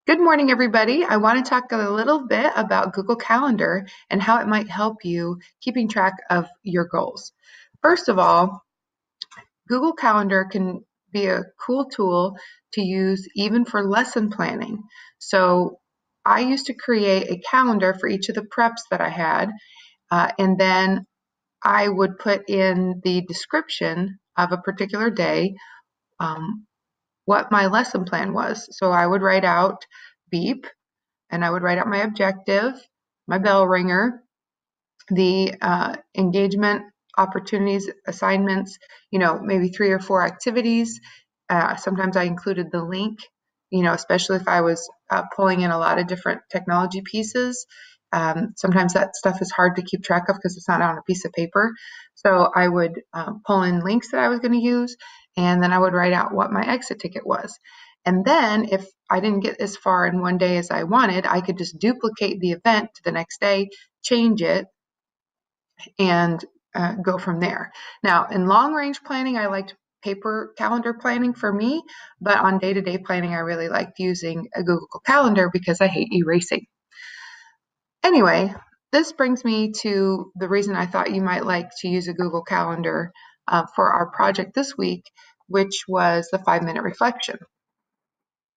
Good morning, everybody. I want to talk a little bit about Google Calendar and how it might help you keeping track of your goals. First of all, Google Calendar can be a cool tool to use even for lesson planning. So I used to create a calendar for each of the preps that I had, and then I would put in the description of a particular day what my lesson plan was. So I would write out beep, and I would write out my objective, my bell ringer, the engagement opportunities, assignments, maybe 3 or 4 activities. Sometimes I included the link, especially if I was pulling in a lot of different technology pieces. Sometimes that stuff is hard to keep track of because it's not on a piece of paper. So I would pull in links that I was going to use, and then I would write out what my exit ticket was. And then if I didn't get as far in one day as I wanted, I could just duplicate the event to the next day, change it, and go from there. Now, in long range planning, I liked paper calendar planning for me, but on day-to-day planning, I really liked using a Google Calendar because I hate erasing. Anyway, this brings me to the reason I thought you might like to use a Google Calendar for our project this week, which was the 5-minute reflection.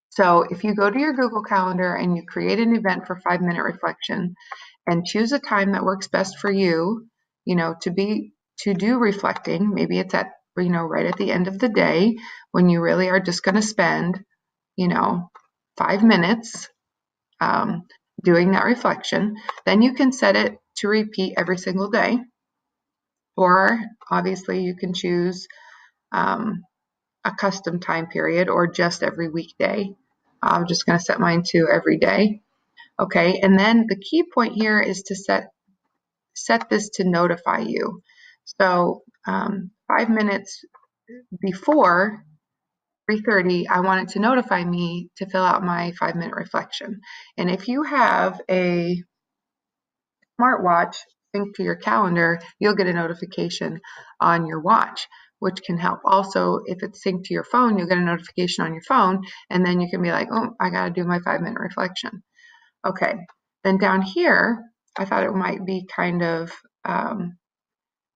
So if you go to your Google Calendar and you create an event for 5-minute reflection and choose a time that works best for you, to do reflecting, maybe it's at, right at the end of the day when you really are just going to spend, 5 minutes doing that reflection, then you can set it to repeat every single day. Or obviously you can choose a custom time period or just every weekday. I'm just going to set mine to every day. Okay, and then the key point here is to set this to notify you. So 5 minutes before 3:30, I want it to notify me to fill out my 5-minute reflection. And if you have a smartwatch synced to your calendar, you'll get a notification on your watch, which can help. Also, if it's synced to your phone, you'll get a notification on your phone, and then you can be like, oh, I got to do my 5-minute reflection. Okay, then down here, I thought it might be kind of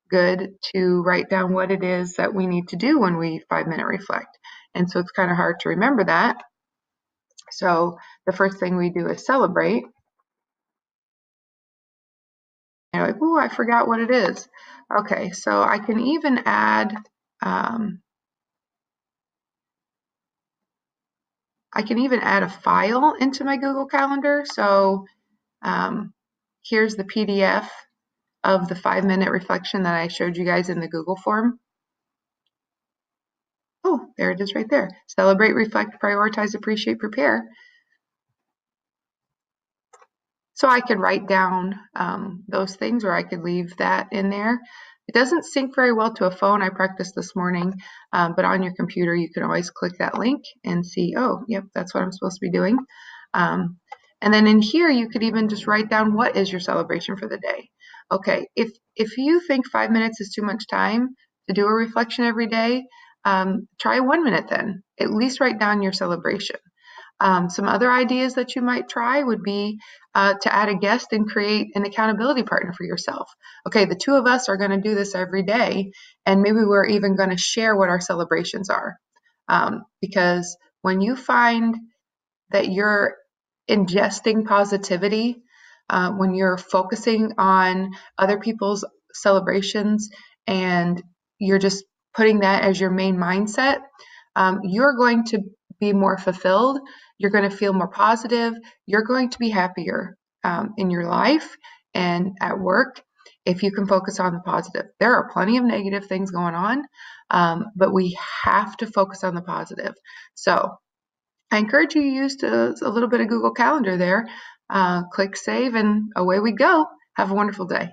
good to write down what it is that we need to do when we 5-minute reflect. And so it's kind of hard to remember that. So the first thing we do is celebrate. And you're like, oh, I forgot what it is. Okay, so I can even add a file into my Google Calendar. So here's the PDF of the 5-minute reflection that I showed you guys in the Google form. Oh, there it is right there. Celebrate, reflect, prioritize, appreciate, prepare. So I could write down those things, or I could leave that in there. It doesn't sync very well to a phone. I practiced this morning, but on your computer, you can always click that link and see, oh, yep, that's what I'm supposed to be doing. And then in here, you could even just write down what is your celebration for the day. Okay, if you think 5 minutes is too much time to do a reflection every day, try 1 minute then. At least write down your celebration. Some other ideas that you might try would be to add a guest and create an accountability partner for yourself. Okay, the two of us are going to do this every day, and maybe we're even going to share what our celebrations are. Because when you find that you're ingesting positivity, when you're focusing on other people's celebrations and you're just putting that as your main mindset, you're going to be more fulfilled. You're going to feel more positive. You're going to be happier in your life and at work if you can focus on the positive. There are plenty of negative things going on, but we have to focus on the positive. So I encourage you to use a little bit of Google Calendar there. Click save and away we go. Have a wonderful day.